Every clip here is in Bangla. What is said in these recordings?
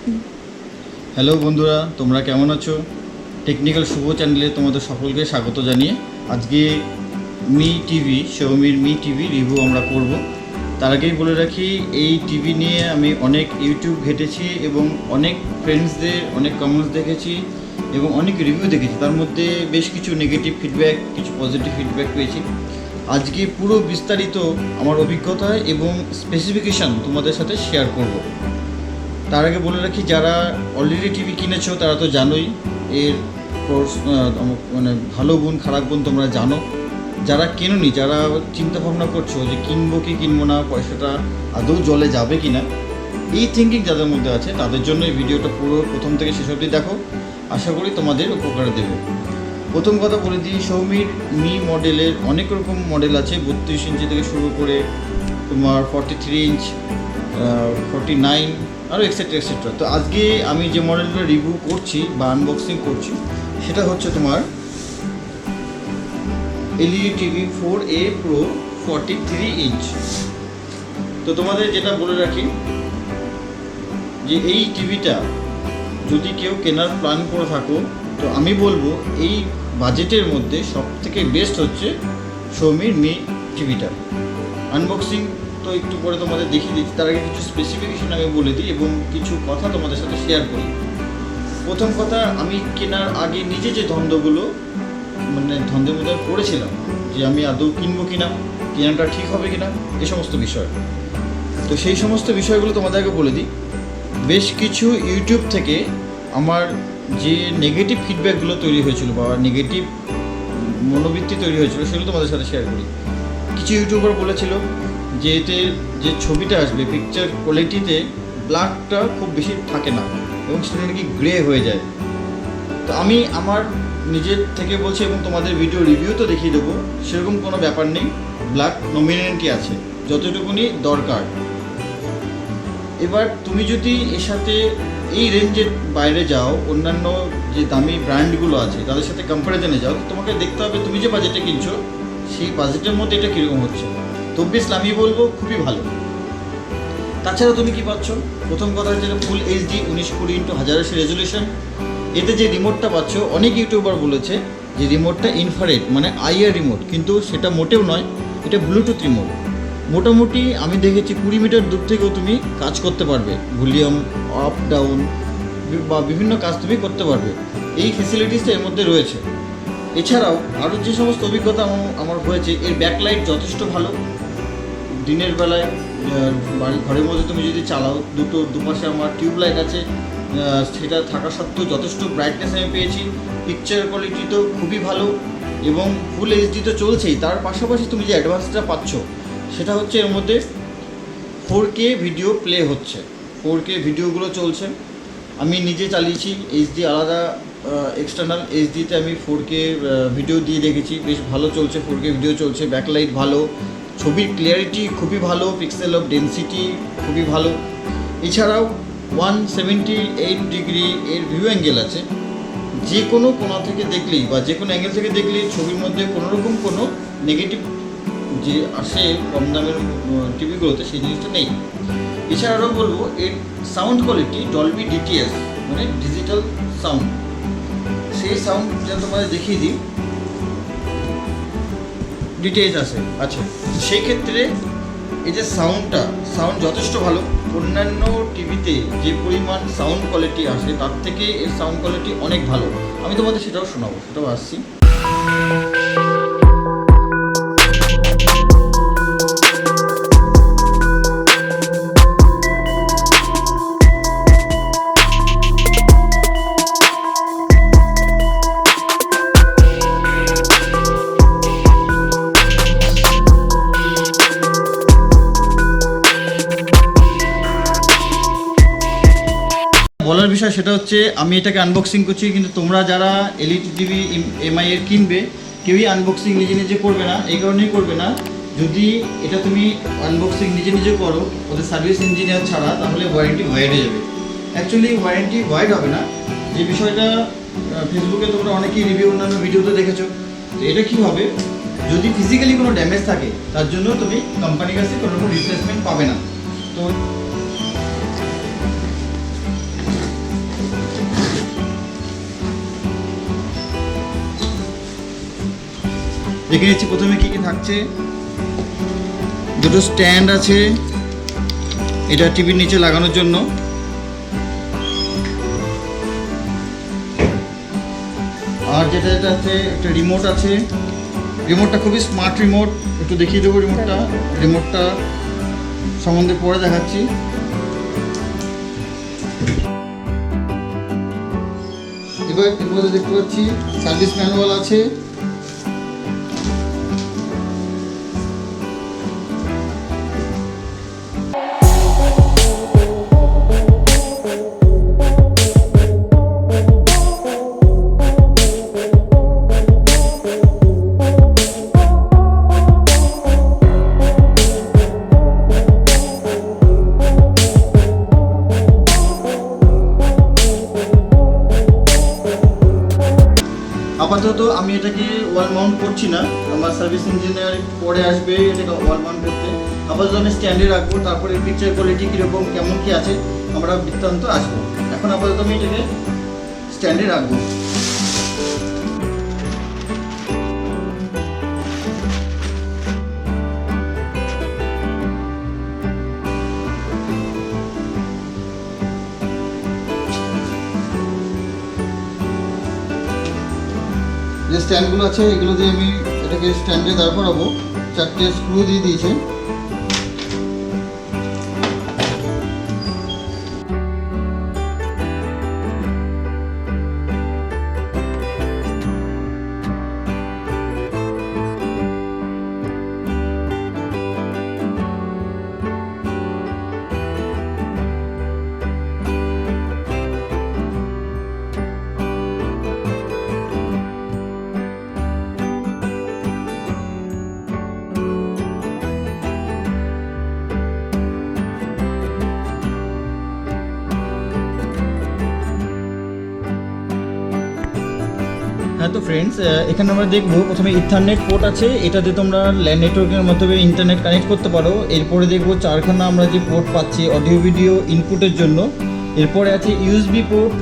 হ্যালো বন্ধুরা, তোমরা কেমন আছো? টেকনিক্যাল শুভ চ্যানেলে তোমাদের সকলকে স্বাগত জানিয়ে আজকে Xiaomi Mi টিভি রিভিউ আমরা করব। তার আগেই বলে রাখি, এই টিভি নিয়ে আমি অনেক ইউটিউব ঘেটেছি এবং অনেক ফ্রেন্ডসদের অনেক কমেন্টস দেখেছি এবং অনেক রিভিউ দেখেছি। তার মধ্যে বেশ কিছু নেগেটিভ ফিডব্যাক, কিছু পজিটিভ ফিডব্যাক পেয়েছি। আজকে পুরো বিস্তারিত আমার অভিজ্ঞতা এবং স্পেসিফিকেশান তোমাদের সাথে শেয়ার করব। তার আগে বলে রাখি, যারা অলরেডি টিভি কিনেছো তারা তো জানোই এর মানে ভালো গুণ খারাপ গুণ তোমরা জানো। যারা কেনোনি, যারা চিন্তা ভাবনা করছো যে কিনবো কি কিনবো না, পয়সাটা আদৌ জলে যাবে কি না, এই থিঙ্কিং যাদের মধ্যে আছে তাদের জন্য এই ভিডিওটা পুরো প্রথম থেকে শেষ অবধি দেখো। আশা করি তোমাদের উপকার দেবে। প্রথম কথা বলে দিই, Xiaomi Mi মডেলের অনেক রকম মডেল আছে, 32 ইঞ্চি থেকে শুরু করে তোমার 43 ইঞ্চ, 49 আরও এক্সেট্রা এক্সেট্রা। তো আজকে আমি যে মডেলটা রিভিউ করছি বা আনবক্সিং করছি সেটা হচ্ছে তোমার LED TV 4A Pro 43 inch. তো তোমাদের যেটা বলে রাখি যে এই টিভিটা যদি কেউ কেনার প্ল্যান করে থাকো, তো আমি বলবো এই বাজেটের মধ্যে সবথেকে বেস্ট হচ্ছে Xiaomi Mi টিভিটা। আনবক্সিং তো একটু পরে তোমাদের দেখিয়ে দিচ্ছি, তার আগে কিছু স্পেসিফিকেশন আমি বলে দিই এবং কিছু কথা তোমাদের সাথে শেয়ার করি। প্রথম কথা, আমি কেনার আগে নিজে যে দ্বন্দ্বগুলো দ্বন্দ্বের মধ্যে পড়েছিলাম যে আমি আদৌ কিনবো কিনা, কেনাটা ঠিক হবে কিনা, এই সমস্ত বিষয়। তো সেই সমস্ত বিষয়গুলো তোমাদেরকে বলে দিই। বেশ কিছু ইউটিউব থেকে আমার যে নেগেটিভ ফিডব্যাকগুলো তৈরি হয়েছিল বা নেগেটিভ মনোবৃত্তি তৈরি হয়েছিল সেগুলো তোমাদের সাথে শেয়ার করি। কিছু ইউটিউবার বলেছিল যে এতে যে ছবিটা আসবে পিকচার কোয়ালিটিতে ব্ল্যাকটা খুব বেশি থাকে না এবং সেটা নাকি গ্রে হয়ে যায়। তো আমি আমার নিজের থেকে বলছি এবং তোমাদের ভিডিও রিভিউ তো দেখিয়ে দেবো, সেরকম কোনো ব্যাপার নেই। ব্ল্যাক নমিনেন্টই আছে যতটুকুনি দরকার। এবার তুমি যদি এর সাথে এই রেঞ্জের বাইরে যাও, অন্যান্য যে দামি ব্র্যান্ডগুলো আছে তাদের সাথে কম্প্যারিজনে যাও, তোমাকে দেখতে হবে তুমি যে বাজেটে কিনছো সেই বাজেটের মধ্যে এটা কীরকম হচ্ছে। তো অবভিয়াসলি আমি বলবো খুবই ভালো। তাছাড়া তুমি কী পাচ্ছ, প্রথম কথা হচ্ছে ফুল HD 1920x1080 রেজলিউশন। এতে যে রিমোটটা পাচ্ছ, অনেক ইউটিউবার বলেছে যে রিমোটটা ইনফ্রারেড মানে আইআর রিমোট, কিন্তু সেটা মোটেও নয়, এটা ব্লুটুথ রিমোট। মোটামুটি আমি দেখেছি 20 মিটার দূর থেকেও তুমি কাজ করতে পারবে, ভলিউম আপ ডাউন বা বিভিন্ন কাজ তুমি করতে পারবে। এই ফেসিলিটিসটা এর মধ্যে রয়েছে। এছাড়াও আরও যে সমস্ত অভিজ্ঞতা আমার হয়েছে, এর ব্যাকলাইট যথেষ্ট ভালো। দিনের বেলায় ঘরের মধ্যে তুমি যদি চালাও, দুপাশে আমার টিউবলাইট আছে, সেটা থাকা সত্ত্বেও যথেষ্ট ব্রাইটনেস আমি পেয়েছি। পিকচার কোয়ালিটি তো খুবই ভালো এবং ফুল HD তো চলছেই, তার পাশাপাশি তুমি যে অ্যাডভান্সটা পাচ্ছ সেটা হচ্ছে এর মধ্যে 4K ভিডিও প্লে হচ্ছে, 4K ভিডিওগুলো চলছে। আমি নিজে চালিয়েছি, HD আলাদা এক্সটার্নাল HDতে আমি 4K ভিডিও দিয়ে দেখেছি, বেশ ভালো চলছে, 4K ভিডিও চলছে। ব্যাকলাইট ভালো, ছবির ক্লিয়ারিটি খুবই ভালো, পিক্সেল অফ ডেন্সিটি খুবই ভালো। এছাড়াও 178 ডিগ্রি এর ভিউ অ্যাঙ্গেল আছে। যে কোনো কোণা থেকে দেখলেই বা যে কোনো অ্যাঙ্গেল থেকে দেখলেই ছবির মধ্যে কোনোরকম কোনো নেগেটিভ যে আসে কম দামের টিভিগুলোতে, সেই জিনিসটা নেই। এছাড়াও বলবো এর সাউন্ড কোয়ালিটি ডলবি DTS মানে ডিজিটাল সাউন্ড, সেই সাউন্ড যেন তোমাদের দেখিয়ে দিই, ডিটেলস আছে। আচ্ছা, সেই ক্ষেত্রে এই যে সাউন্ড যথেষ্ট ভালো। অন্যান্য টিভিতে যে পরিমাণ সাউন্ড কোয়ালিটি আসে তার থেকে এর সাউন্ড কোয়ালিটি অনেক ভালো। আমি তোমাদের সেটাও শোনাবো, সেটাও আসছি। বলার বিষয় সেটা হচ্ছে আমি এটাকে আনবক্সিং করছি, কিন্তু তোমরা যারা LED টিভি MI এর কিনবে কেউই আনবক্সিং নিজে নিজে করবে না। এই কারণেই করবে না, যদি এটা তুমি আনবক্সিং নিজে নিজে করো ওদের সার্ভিস ইঞ্জিনিয়ার ছাড়া, তাহলে ওয়ারেন্টি ভয়েড হয়ে যাবে। অ্যাকচুয়ালি ওয়ারেন্টি ভয়েড হবে না, যে বিষয়টা ফেসবুকে তোমরা অনেকেই রিভিউ অন্যান্য ভিডিওতে দেখেছো। তো এটা কী হবে, যদি ফিজিক্যালি কোনো ড্যামেজ থাকে তার জন্য তুমি কোম্পানির কাছে কোনো রকম রিপ্লেসমেন্ট পাবে না। তো দেখে নিচ্ছি প্রথমে কী কী থাকছে। দুটো স্ট্যান্ড আছে, এটা টিভির নিচে লাগানোর জন্য। আর যেটা আছে একটা রিমোট আছে, রিমোটটা খুবই স্মার্ট রিমোট, একটু দেখিয়ে দেবো রিমোটটা সম্বন্ধে পরে দেখাচ্ছি। এবার এর দেখতে পাচ্ছি সার্ভিস ম্যানুয়াল আছে, আপাতত আমি এটাকে ওয়াল মাউন্ট করছি না, আমার সার্ভিস ইঞ্জিনিয়ার পরে আসবে এটাকে ওয়াল মাউন্ট করতে। আপাতত আমি স্ট্যান্ডে রাখবো, তারপরে পিকচার কোয়ালিটি কীরকম কেমন কী আছে আমরা বৃত্তান্ত আসবো। এখন আপাতত আমি এটাকে স্ট্যান্ডে রাখবো। যে স্ট্যান্ডগুলো আছে এগুলো দিয়ে আমি এটাকে স্ট্যান্ডে দাঁড় করাবো। 4টে স্ক্রু দিয়ে দিয়েছে। হ্যাঁ, তো ফ্রেন্ডস এখানে আমরা দেখবো প্রথমে ইথারনেট পোর্ট আছে, এটাতে তোমরা ল্যান্ড নেটওয়ার্কের মাধ্যমে ইন্টারনেট কানেক্ট করতে পারো। এরপরে দেখবো 4খানা আমরা যে পোর্ট পাচ্ছি অডিও ভিডিও ইনপুটের জন্য। এরপরে আছে ইউএসবি পোর্ট,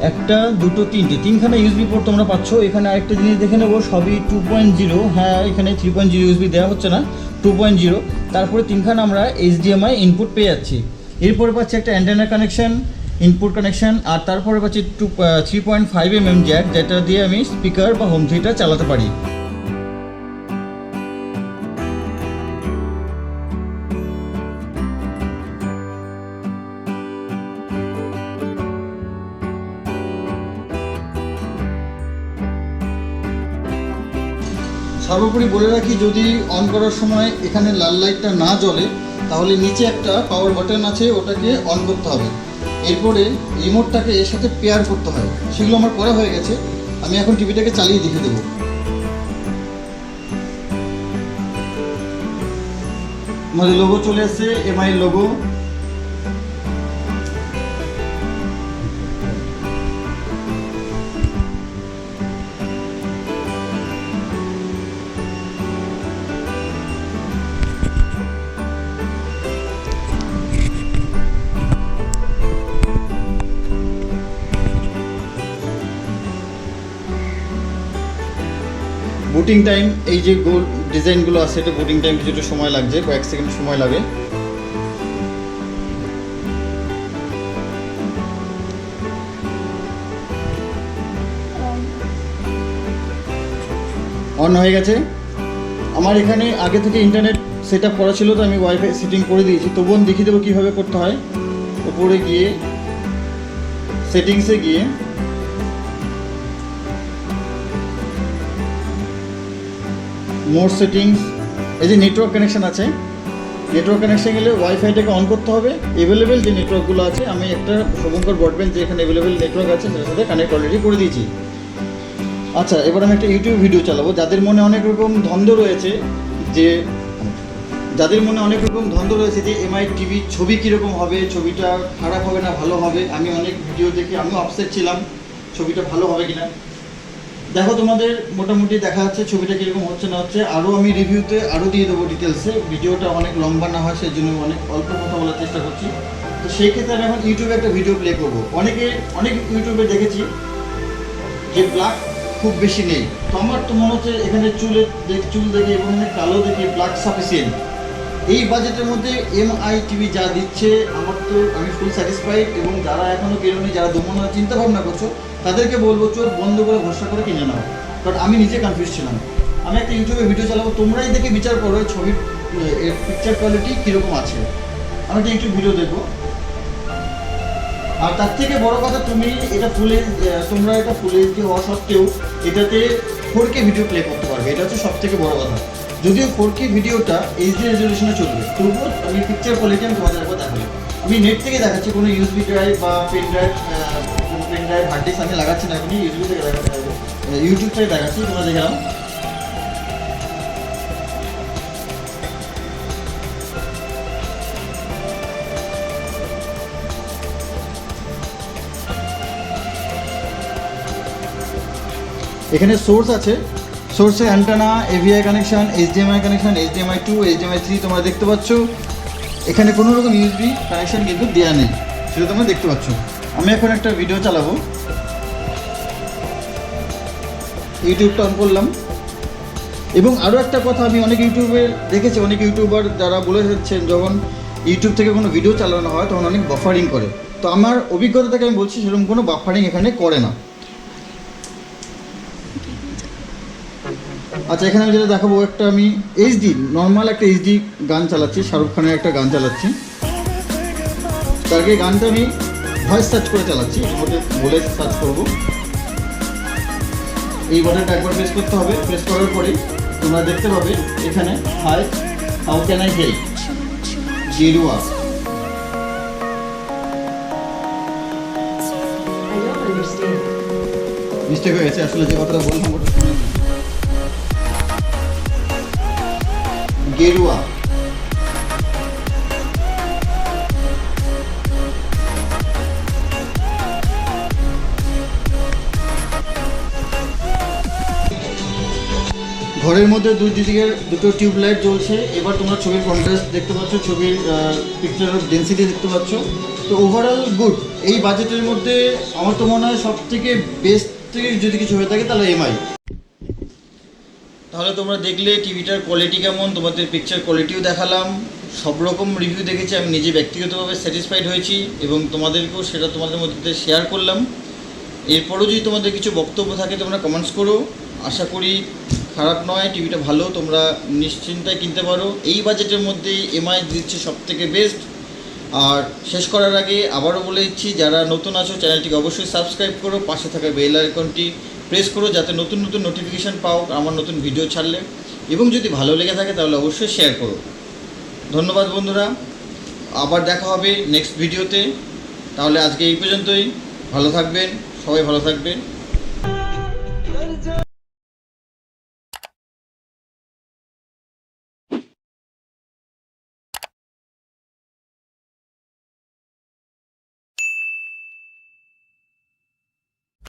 1, 2, 3খানা ইউএসবি পোর্ট তোমরা পাচ্ছ। এখানে আরেকটা জিনিস দেখে নেবো, সবই 2.0। হ্যাঁ, এখানে 3.0 ইউএসবি দেওয়া হচ্ছে না, 2.0। তারপরে 3খানা আমরা HDMI ইনপুট পেয়ে যাচ্ছি। এরপরে পাচ্ছি একটা অ্যান্টেনা কানেকশন, ইনপুট কানেকশন, আর তারপরে পাচ্ছি 3.5 mm জ্যাক, যেটা দিয়ে আমি স্পিকার বা হোম থিয়েটার চালাতে পারি। সর্বোপরি বলে রাখি, যদি অন করার সময় এখানে লাল লাইটটা না জ্বলে তাহলে নিচে একটা পাওয়ার বাটন আছে, ওটাকে অন করতে হবে। এরপরে রিমোটটাকে এর সাথে পেয়ার করতে হয়, সেগুলো আমার করা হয়ে গেছে। আমি এখন টিভিটাকে চালিয়ে দেখে দেবো। আমাদের লোগো চলে এসেছে, এমআই লোগো। বুটিং টাইম, এই যে গোল ডিজাইনগুলো আছে এটা বুটিং টাইম কিছুটা সময় লাগছে, কয়েক সেকেন্ড সময় লাগে। অন হয়ে গেছে। আমার এখানে আগে থেকে ইন্টারনেট সেট আপ করা ছিল, তো আমি ওয়াইফাই সেটিং করে দিয়েছি। তবুও আমি দেখিয়ে দেবো কীভাবে করতে হয়। উপরে গিয়ে সেটিংসে গিয়ে মোর সেটিংস, এই যে নেটওয়ার্ক কানেকশান আছে, নেটওয়ার্ক কানেকশান গেলে ওয়াইফাইটাকে অন করতে হবে। অ্যাভেলেবেল যে নেটওয়ার্কগুলো আছে, আমি একটা শুভঙ্কর ব্রডব্যান্ড যে এখানে অ্যাভেলেবেল নেটওয়ার্ক আছে সেটার সাথে কানেক্ট অলরেডি করে দিয়েছি। আচ্ছা, এবার আমি একটা ইউটিউব ভিডিও চালাবো। যাদের মনে অনেক রকম দ্বন্দ্ব রয়েছে যে এমআই টিভি ছবি কীরকম হবে, ছবিটা খারাপ হবে না ভালো হবে। আমি অনেক ভিডিও দেখে আমিও আপসেট ছিলাম ছবিটা ভালো হবে কিনা। দেখো, তোমাদের মোটামুটি দেখা যাচ্ছে ছবিটা কীরকম হচ্ছে না হচ্ছে। আরও আমি রিভিউতে আরও দিয়ে দেবো ডিটেলসে, ভিডিওটা অনেক লম্বা না হয় সেই জন্য অনেক অল্প কথা বলার চেষ্টা করছি। তো সেই ক্ষেত্রে আমি এখন ইউটিউবে একটা ভিডিও প্লে করবো। অনেক ইউটিউবে দেখেছি যে ব্ল্যাক খুব বেশি নেই। তো আমার তো মনে হচ্ছে এখানে চুল দেখে এবং এখানে কালো দেখে ব্ল্যাক সাফিসিয়েন্ট, এই বাজেটের মধ্যে এমআই টিভি যা দিচ্ছে আমি ফুল স্যাটিসফাইড। এবং যারা এখনও কেনোনি, যারা দমনের চিন্তা ভাবনা করছো, তাদেরকে বলবো চোখ বন্ধ করে ভরসা করে কিনে নাও। বাট আমি নিজে কনফিউজ ছিলাম। আমি একটা ইউটিউবে ভিডিও চালাবো, তোমরাই দেখে বিচার করো ছবির এর পিকচার কোয়ালিটি কীরকম আছে। আমি একটা ইউটিউব ভিডিও দেখবো। আর তার থেকে বড় কথা, তোমরা এটা ফুল এইচডি হওয়া সত্ত্বেও এটাতে 4K ভিডিও প্লে করতে পারবে, এটা হচ্ছে সব থেকে বড় কথা। যদিও 4K ভিডিওটা এইচডি রেজলিউশনে চলবে, তবুও আমি পিকচার কোয়ালিটি আমি তোমাদের একবার দেখাবো। আমি নেট থেকে দেখাচ্ছি, কোনো ইউএসবি ড্রাইভ বা পেন ড্রাইভ হার্ড ডিস্ক আমি লাগাচ্ছি না, এখনই ইউটিউব থেকে ইউটিউব থেকে দেখাচ্ছি, তোমরা দেখে নাও। এখানে সোর্স আছে, সোর্সে antenna, AVI connection, HDMI connection, HDMI 2, HDMI 3 তোমরা দেখতে পাচ্ছ। এখানে কোনো রকম ইউএসবি কানেকশান কিন্তু দেওয়া নেই, সেটা তোমরা দেখতে পাচ্ছ। আমি এখন একটা ভিডিও চালাবো, ইউটিউবটা অন করলাম। এবং আরও একটা কথা, আমি অনেক ইউটিউবে দেখেছি, অনেক ইউটিউবার যারা বলে যাচ্ছেন যখন ইউটিউব থেকে কোনো ভিডিও চালানো হয় তখন অনেক বাফারিং করে। তো আমার অভিজ্ঞতা থেকে আমি বলছি সেরকম কোনো বাফারিং এখানে করে না। আচ্ছা, এখানে আমি যেটা দেখাবো, আমি এইচডি নর্মাল একটা এইচডি গান চালাচ্ছি, শাহরুখ খানের একটা গান চালাচ্ছি। তার আগে গানটা আমি ভয়েস সার্চ করে চালাচ্ছি, বলে সার্চ করবো। এই বাটনটা একবার প্রেস করতে হবে, প্রেস করার পরে তোমরা দেখতে পাবে এখানে hi how can I help গেরুয়া। মিস্টেক হয়ে গেছে, আসলে যে কথাটা বললাম ওটা শুনে গেরুয়া। ঘরের মধ্যে দুটো টিউবলাইট জ্বলছে। এবার তোমরা ছবির কন্ট্রাস্ট দেখতে পাচ্ছ, ছবির পিকচার ডেন্সিটি দেখতে পাচ্ছ। তো ওভারঅল গুড। এই বাজেটের মধ্যে আমার তো মনে হয় সব থেকে বেস্ট যদি কিছু হয়ে থাকে তাহলে এমআই। তাহলে তোমরা দেখলে টিভিটার কোয়ালিটি কেমন, তোমাদের পিকচার কোয়ালিটিও দেখালাম, সব রকম রিভিউ দেখেছি। আমি নিজে ব্যক্তিগতভাবে স্যাটিসফাইড হয়েছি এবং তোমাদেরকেও সেটা তোমাদের মধ্যে শেয়ার করলাম। এরপরও যদি তোমাদের কিছু বক্তব্য থাকে তোমরা কমেন্টস করো। আশা করি খারাপ নয়, টিভিটা ভালো, তোমরা নিশ্চিন্তায় কিনতে পারো। এই বাজেটের মধ্যে এমআই দিচ্ছে সব থেকে বেস্ট। আর শেষ করার আগে আবারও বলে দিচ্ছি, যারা নতুন আছো চ্যানেলটিকে অবশ্যই সাবস্ক্রাইব করো, পাশে থাকা বেল আইকনটি প্রেস করো যাতে নতুন নতুন নোটিফিকেশান পাও আমার নতুন ভিডিও ছাড়লে। এবং যদি ভালো লেগে থাকে তাহলে অবশ্যই শেয়ার করো। ধন্যবাদ বন্ধুরা, আবার দেখা হবে নেক্সট ভিডিওতে। তাহলে আজকে এই পর্যন্তই। ভালো থাকবেন, সবাই ভালো থাকবেন।